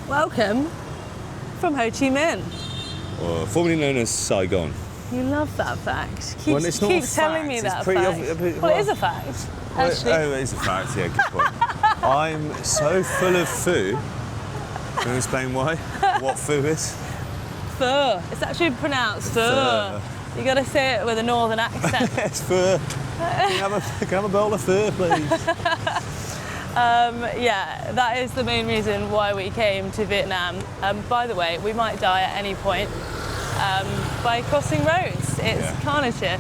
Welcome from Ho Chi Minh. Formerly known as Saigon. You love that fact. Well, it's not a Keeps telling fact, me it's that pretty fact. Well, it is a fact, actually. Oh, it is a fact, yeah, good point. I'm so full of foo. Can you explain why? What foo is? Pho. It's actually pronounced pho. You got to say it with a northern accent. It's fur. Can I have a bowl of fur, please? Yeah, that is the main reason why we came to Vietnam. By the way, we might die at any point by crossing roads. It's carnage here.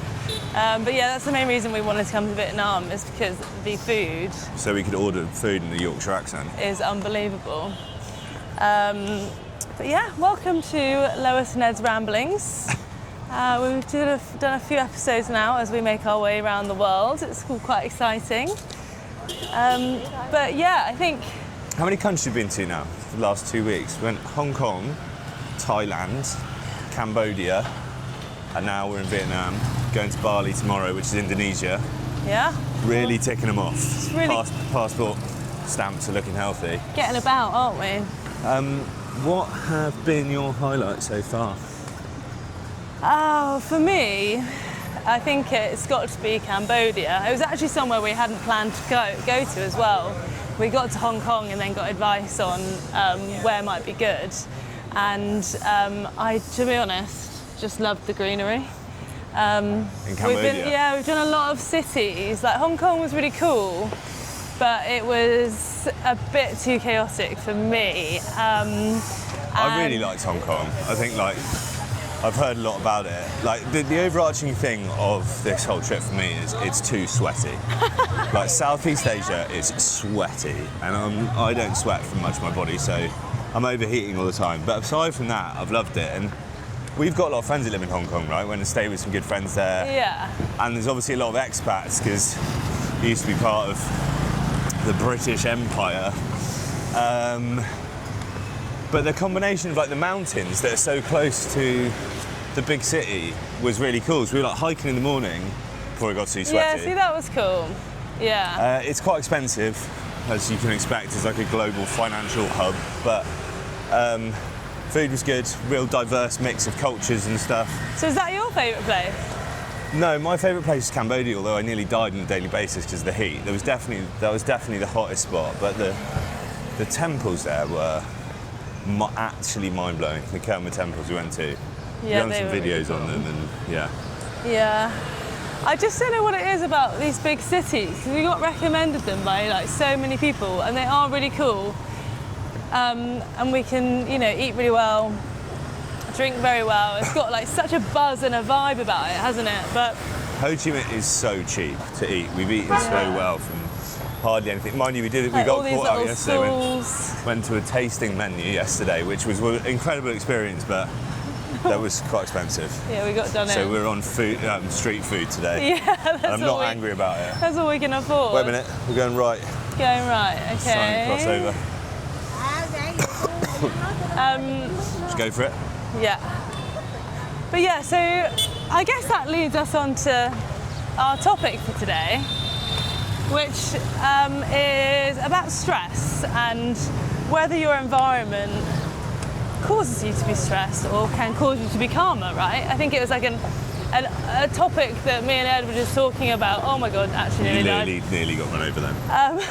But yeah, that's the main reason we wanted to come to Vietnam, is because the food... So we could order food in the Yorkshire accent. ...is unbelievable. But yeah, welcome to Lois and Ed's Ramblings. We've done a few episodes now as we make our way around the world. It's all quite exciting. But yeah, I think... How many countries have you been to now for the last 2 weeks? We went Hong Kong, Thailand, Cambodia, and now we're in Vietnam. Going to Bali tomorrow, which is Indonesia. Yeah? Really ticking them off. It's really... Passport stamps are looking healthy. Getting about, aren't we? What have been your highlights so far? Oh, for me, I think it's got to be Cambodia. It was actually somewhere we hadn't planned to go to as well. We got to Hong Kong and then got advice on where might be good. And to be honest, just loved the greenery. In Cambodia? We've done a lot of cities. Like Hong Kong was really cool, but it was a bit too chaotic for me. I really liked Hong Kong. I think I've heard a lot about it. Like the overarching thing of this whole trip for me is it's too sweaty. Like Southeast Asia is sweaty, and I don't sweat from much of my body, so I'm overheating all the time. But aside from that, I've loved it. And we've got a lot of friends that live in Hong Kong, right? Went to stay with some good friends there. Yeah. And there's obviously a lot of expats because it used to be part of the British Empire. But the combination of like the mountains that are so close to the big city was really cool. So we were like hiking in the morning before it got too sweaty. Yeah, see, that was cool. Yeah. It's quite expensive, as you can expect. It's like a global financial hub, but food was good. Real diverse mix of cultures and stuff. So is that your favourite place? No, my favourite place is Cambodia, although I nearly died on a daily basis because of the heat. That was definitely the hottest spot, but the temples there were actually mind-blowing. The Kerma temples we went to. Yeah, we've done some videos on them, and yeah. Yeah. I just don't know what it is about these big cities, because we got recommended them by like so many people, and they are really cool. And we can, eat really well, drink very well. It's got like such a buzz and a vibe about it, hasn't it? But Ho Chi Minh is so cheap to eat. We've eaten so well from hardly anything. Mind you, we got caught out yesterday. Went to a tasting menu yesterday, which was an incredible experience, but that was quite expensive. Yeah, we got done it. So we're on street food today. Yeah, that's and I'm not angry about it. That's all we can afford. Wait a minute, we're going right. Going right, okay. Crossover. Just go for it. Yeah. But yeah, so I guess that leads us on to our topic for today, which is about stress and whether your environment causes you to be stressed or can cause you to be calmer, right? I think it was like a topic that me and Ed were just talking about. Oh my God, actually nearly got run over then.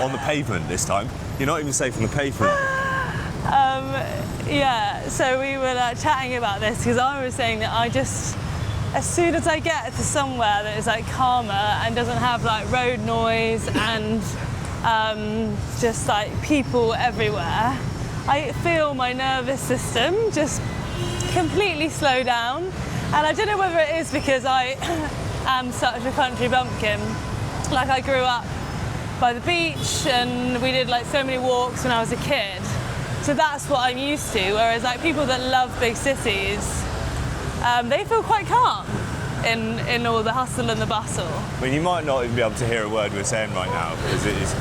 On the pavement this time. You're not even safe on the pavement. Yeah, so we were chatting about this because I was saying that as soon as I get to somewhere that is like calmer and doesn't have like road noise and just like people everywhere, I feel my nervous system just completely slow down. And I don't know whether it is because I am such a country bumpkin. Like I grew up by the beach and we did like so many walks when I was a kid. So that's what I'm used to, whereas like people that love big cities, they feel quite calm in all the hustle and the bustle. I mean, you might not even be able to hear a word we're saying right now because it is,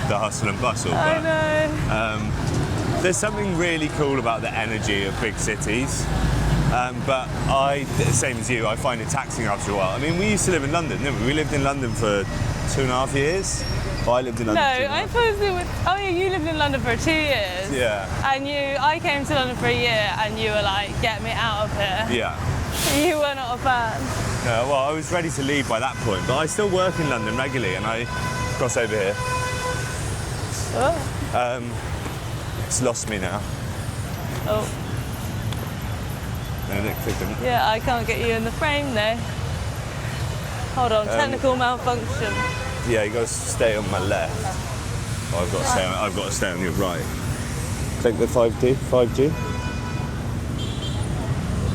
the hustle and bustle. I know. There's something really cool about the energy of big cities. But same as you, I find it taxing after a while. I mean, we used to live in London, didn't we? We lived in London for 2.5 years. I lived in No, London. I thought it was. Oh yeah, you lived in London for 2 years. Yeah. And I came to London for a year, and you were like, "Get me out of here." Yeah. You were not a fan. No, well, I was ready to leave by that point, but I still work in London regularly, and I cross over here. Oh. It's lost me now. Oh. And it clicked. Yeah, I can't get you in the frame though. Hold on, technical malfunction. Yeah, you got to stay on my left. Oh, I've got to stay on your right. Click the 5G.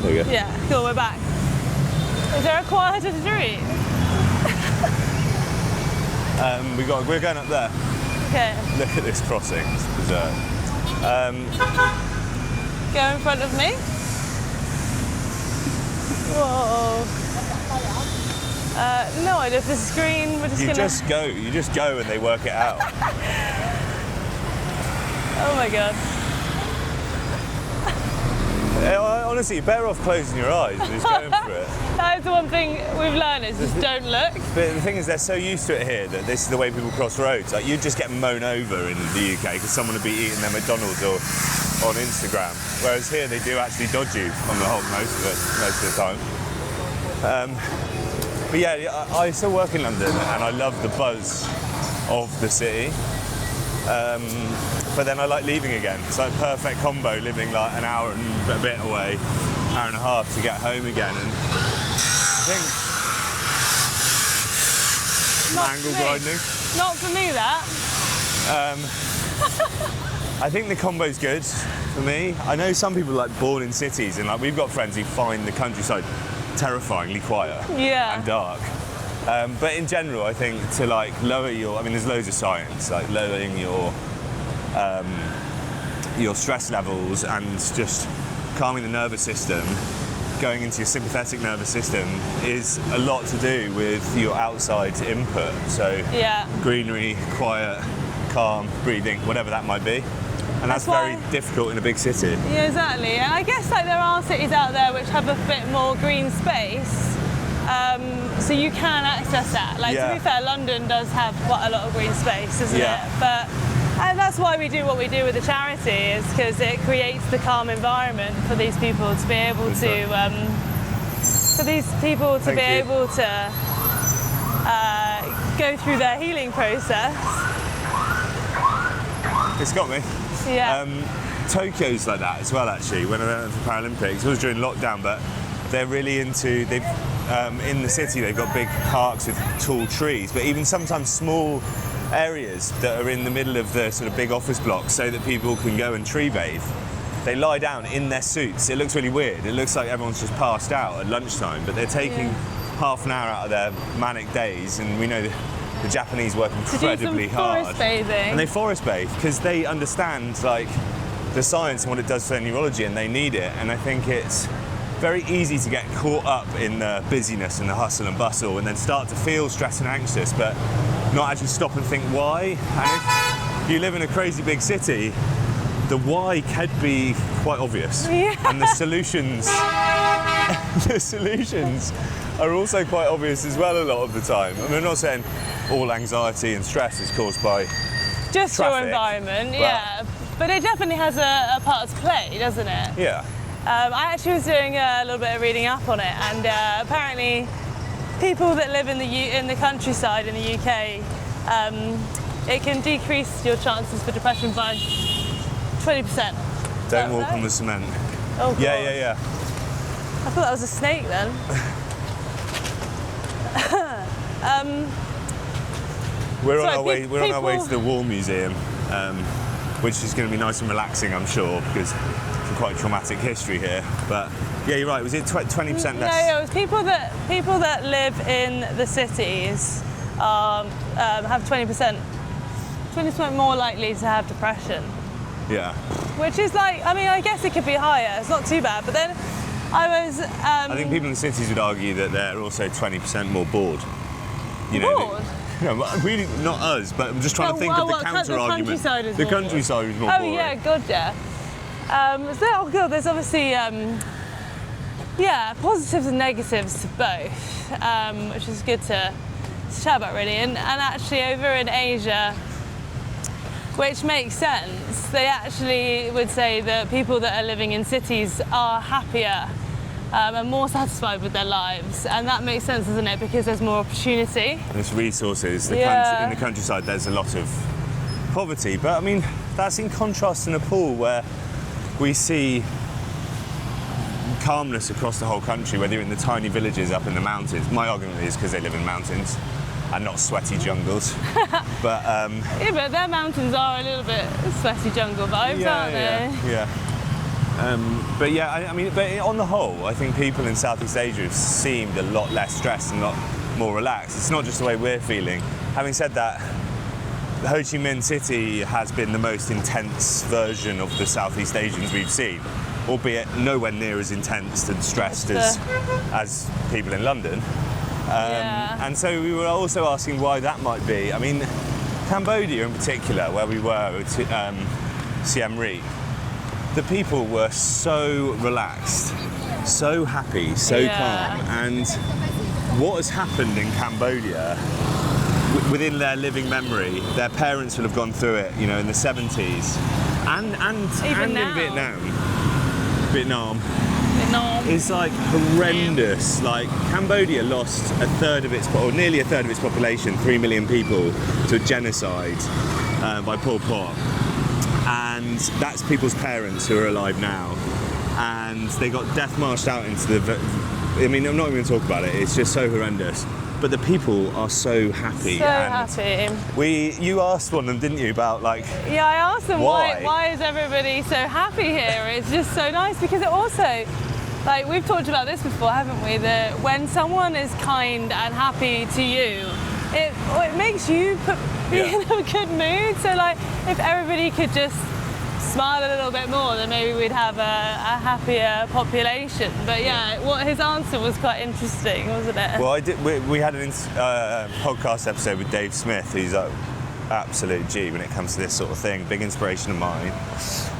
There you go. Yeah, cool, we're back. Is there a quieter street? We're going up there. Okay. Look at this crossing. It's berserk. Go in front of me. Whoa. No idea if this is green. We're just You gonna. just go and they work it out. Oh my god. Honestly, you're better off closing your eyes and just going for it. That's the one thing we've learned is just don't look. But the thing is, they're so used to it here that this is the way people cross roads. Like, you just get mown over in the UK because someone would be eating their McDonald's or on Instagram. Whereas here, they do actually dodge you on the whole most of the time. But yeah, I still work in London and I love the buzz of the city. But then I like leaving again. It's like a perfect combo, living like an hour and a bit away, hour and a half to get home again. And I think angle grinding. Not for me, that. I think the combo's good for me. I know some people like born in cities, and like we've got friends who find the countryside terrifyingly quiet and dark. But in general, I think to like lower there's loads of science, like lowering your stress levels and just calming the nervous system, going into your sympathetic nervous system is a lot to do with your outside input. So greenery, quiet, calm, breathing, whatever that might be. And that's very difficult in a big city. Yeah, exactly. And I guess like there are cities out there which have a bit more green space. So you can access that. Like to be fair, London does have quite a lot of green space, doesn't it? But and that's why we do what we do with the charity, is because it creates the calm environment for these people to be able to go through their healing process. It's got me. Yeah. Tokyo's like that as well, actually. When I went for Paralympics, it was during lockdown, but they're really into in the city they've got big parks with tall trees, but even sometimes small areas that are in the middle of the sort of big office blocks so that people can go and tree bathe. They lie down in their suits. It looks really weird. It looks like everyone's just passed out at lunchtime, but they're taking half an hour out of their manic days, and we know that the Japanese work incredibly hard. Forest bathing. And they forest bathe because they understand like the science and what it does for their neurology, and they need it. And I think it's very easy to get caught up in the busyness and the hustle and bustle and then start to feel stressed and anxious, but not actually stop and think why. And if you live in a crazy big city, the why could be quite obvious. And the solutions are also quite obvious as well a lot of the time. I mean, I'm not saying all anxiety and stress is caused by just traffic, your environment, but it definitely has a part to play, doesn't it? Yeah. I actually was doing a little bit of reading up on it, and apparently people that live in the countryside in the UK, it can decrease your chances for depression by 20%. Don't walk on the cement. Oh, God. Yeah. I thought that was a snake then. We're on our way to the War Museum, which is going to be nice and relaxing, I'm sure, because it's quite traumatic history here. But yeah, you're right. Was it 20% less? No, it was people that live in the cities have 20% more likely to have depression. Yeah. Which is like, I mean, I guess it could be higher. It's not too bad. But then I think people in the cities would argue that they're also 20% more bored. Bored? No, really not us, but I'm just trying to think of the counter argument. The countryside is more boring. Oh yeah, God, yeah. There's obviously positives and negatives to both, which is good to to chat about really. And actually over in Asia, which makes sense, they actually would say that people that are living in cities are happier and more satisfied with their lives. And that makes sense, doesn't it? Because there's more opportunity. There's resources. In the countryside, there's a lot of poverty. But I mean, that's in contrast to Nepal, where we see calmness across the whole country, whether you're in the tiny villages up in the mountains. My argument is because they live in mountains and not sweaty jungles. But yeah, but their mountains are a little bit sweaty jungle vibes, aren't they? Yeah. But yeah, I mean, but on the whole, I think people in Southeast Asia have seemed a lot less stressed and a lot more relaxed. It's not just the way we're feeling. Having said that, Ho Chi Minh City has been the most intense version of the Southeast Asians we've seen, albeit nowhere near as intense and stressed as people in London. And so we were also asking why that might be. I mean, Cambodia in particular, where we were at Siem Reap, the people were so relaxed, so happy, so calm. And what has happened in Cambodia, within their living memory, their parents will have gone through it, you know, in the 70s, and in Vietnam. It's like horrendous. Like Cambodia lost nearly a third of its population, 3 million people, to a genocide by Pol Pot. And that's people's parents who are alive now. And they got death marched out into the... I mean, I'm not even going to talk about it. It's just so horrendous. But the people are so happy. So happy. You asked one of them, didn't you, about like... Yeah, I asked them why is everybody so happy here? It's just so nice because it also, like we've talked about this before, haven't we? That when someone is kind and happy to you, it makes you be in a good mood. So like if everybody could just smile a little bit more, then maybe we'd have a happier population. But what his answer was quite interesting, wasn't it? Well, we had an podcast episode with Dave Smith, who's an absolute G when it comes to this sort of thing, big inspiration of mine.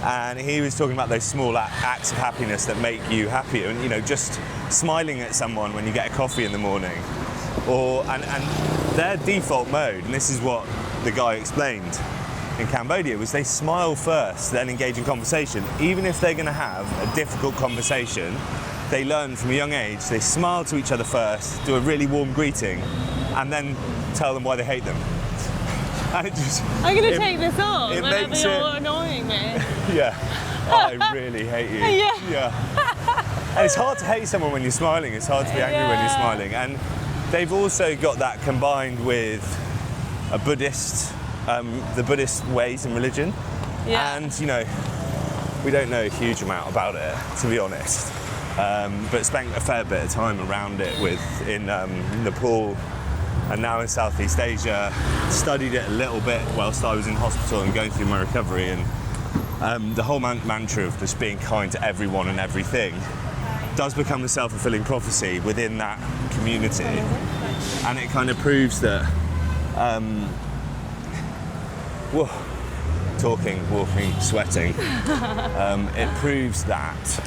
And he was talking about those small acts of happiness that make you happier, and you know, just smiling at someone when you get a coffee in the morning, and their default mode, and this is what the guy explained in Cambodia, was they smile first, then engage in conversation. Even if they're going to have a difficult conversation, they learn from a young age, they smile to each other first, do a really warm greeting, and then tell them why they hate them. And it just... I'm going to take this off whenever you're annoying me. Yeah, I really hate you. Yeah. And it's hard to hate someone when you're smiling, it's hard to be angry when you're smiling. And they've also got that combined with a Buddhist, the Buddhist ways in religion. Yeah. And, you know, we don't know a huge amount about it, to be honest. But spent a fair bit of time around it in Nepal and now in Southeast Asia. Studied it a little bit whilst I was in hospital and going through my recovery. And the whole mantra of just being kind to everyone and everything does become a self-fulfilling prophecy within that community. And it kind of proves that talking, walking, sweating. It proves that.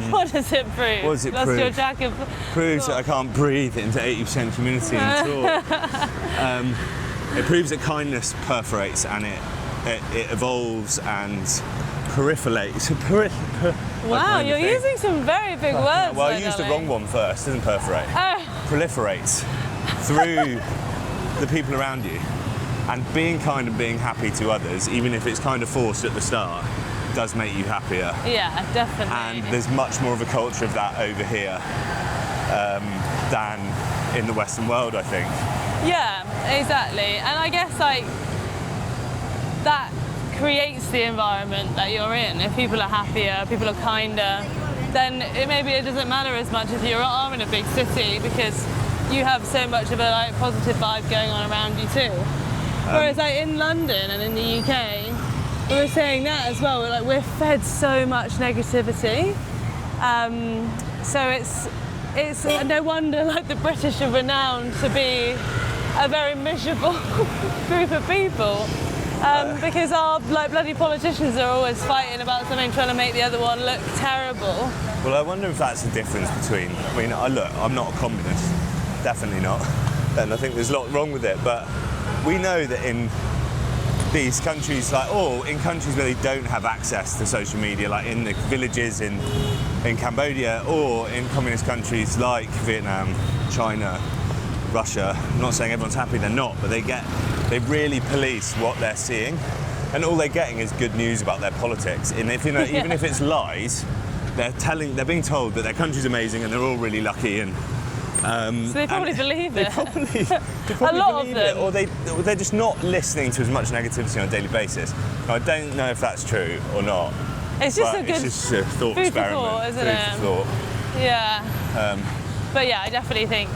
What does it prove? What does it prove? Your jacket. Proves that I can't breathe into 80% humidity and talk. It proves that kindness perforates and it evolves and proliferates. Wow, you're using some very big words. Well, I used the wrong one first, doesn't perforate. Proliferates through the people around you. And being kind and being happy to others, even if it's kind of forced at the start, does make you happier. Yeah, definitely. And there's much more of a culture of that over here than in the Western world, I think. Yeah, exactly. And I guess like that creates the environment that you're in. If people are happier, people are kinder, then maybe it doesn't matter as much if you are in a big city because you have so much of a like positive vibe going on around you too. Whereas like in London and in the UK, we were saying that as well. We're fed so much negativity, so it's no wonder like the British are renowned to be a very miserable group of people, because our like bloody politicians are always fighting about something, trying to make the other one look terrible. Well, I wonder if that's the difference between. I mean, I'm not a communist, definitely not. And I think there's a lot wrong with it. But we know that in these countries, or in countries where they don't have access to social media, like in the villages in Cambodia, or in communist countries like Vietnam, China, Russia. I'm not saying everyone's happy, they're not, but they really police what they're seeing, and all they're getting is good news about their politics. And if even if it's lies, they're being told that their country's amazing and they're all really lucky, and so they probably believe it. They probably a lot believe of them. it, or they're just not listening to as much negativity on a daily basis. Now, I don't know if that's true or not. It's just a good it's just a thought food experiment. for thought, isn't it? Food for thought. Yeah. But yeah, I definitely think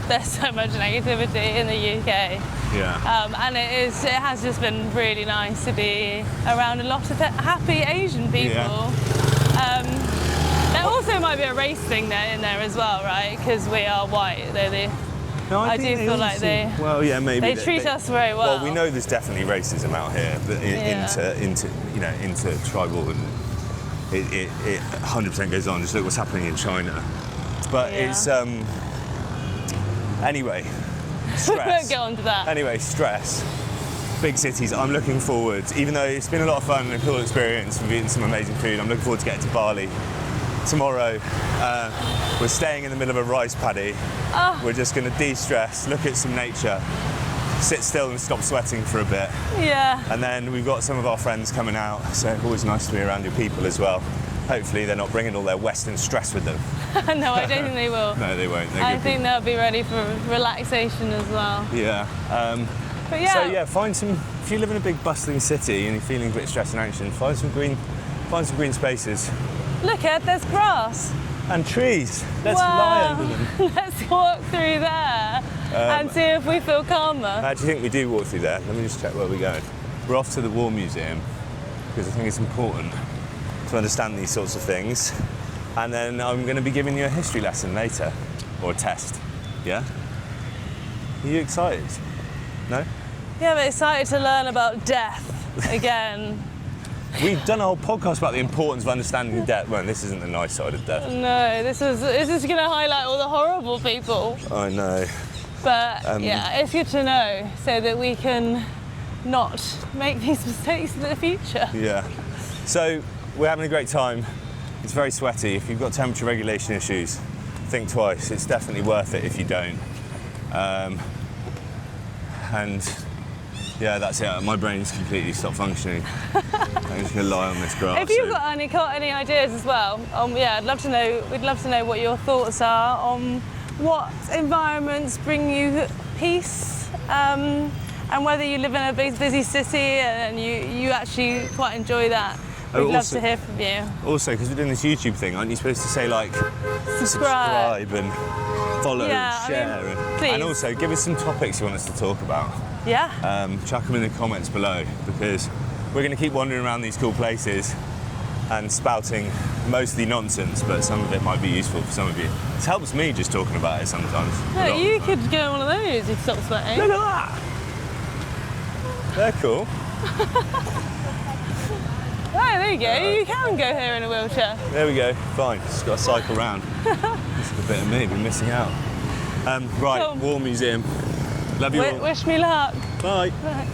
there's so much negativity in the UK. Yeah. And it has just been really nice to be around a lot of happy Asian people. Yeah. There also might be a race thing in there as well, right? Because we are white. No, I do feel like Well, yeah, maybe they treat us very well. Well, we know there's definitely racism out here, but into tribal, and it 100% goes on. Just look what's happening in China. But it's anyway. Stress. We won't get onto that. Anyway, stress. Big cities. I'm looking forward, even though it's been a lot of fun and a cool experience. We've eaten some amazing food. I'm looking forward to getting to Bali. Tomorrow, we're staying in the middle of a rice paddy. We're just going to de-stress, look at some nature, sit still and stop sweating for a bit. Yeah. And then we've got some of our friends coming out, so always nice to be around your people as well. Hopefully they're not bringing all their Western stress with them. No, I don't think they will. No, they won't. I think they'll be ready for relaxation as well. Yeah. But yeah. So yeah, find some. If you live in a big bustling city and you're feeling a bit stressed and anxious, find some green spaces. Look, Ed, there's grass. And trees. Let's lie under them. Let's walk through there and see if we feel calmer. I actually think we do walk through there. Let me just check where we're going. We're off to the War Museum because I think it's important to understand these sorts of things. And then I'm going to be giving you a history lesson later, or a test. Yeah? Are you excited? No? Yeah, I'm excited to learn about death again. We've done a whole podcast about the importance of understanding death. Well, this isn't the nice side of death. No, this is going to highlight all the horrible people. I know. But yeah, it's good to know so that we can not make these mistakes in the future. Yeah. So we're having a great time. It's very sweaty. If you've got temperature regulation issues, think twice. It's definitely worth it if you don't. And yeah, that's it. My brain's completely stopped functioning. I'm just gonna lie on this grass. If you've got any ideas as well, yeah, I'd love to know. We'd love to know what your thoughts are on what environments bring you peace, and whether you live in a busy city and you actually quite enjoy that. We'd love to hear from you. Also, because we're doing this YouTube thing, aren't you supposed to say like subscribe and follow and share? Please. And also give us some topics you want us to talk about. Yeah. Chuck them in the comments below, because we're going to keep wandering around these cool places and spouting mostly nonsense, but some of it might be useful for some of you. It helps me just talking about it sometimes. No, you could go on one of those if you stop sweating. Look at that! They're cool. Oh, there you go. You can go here in a wheelchair. There we go. Fine. Just got to cycle round. This is a bit of me. We're missing out. Right. Cool. War Museum. Love you all. Wish me luck. Bye. Bye.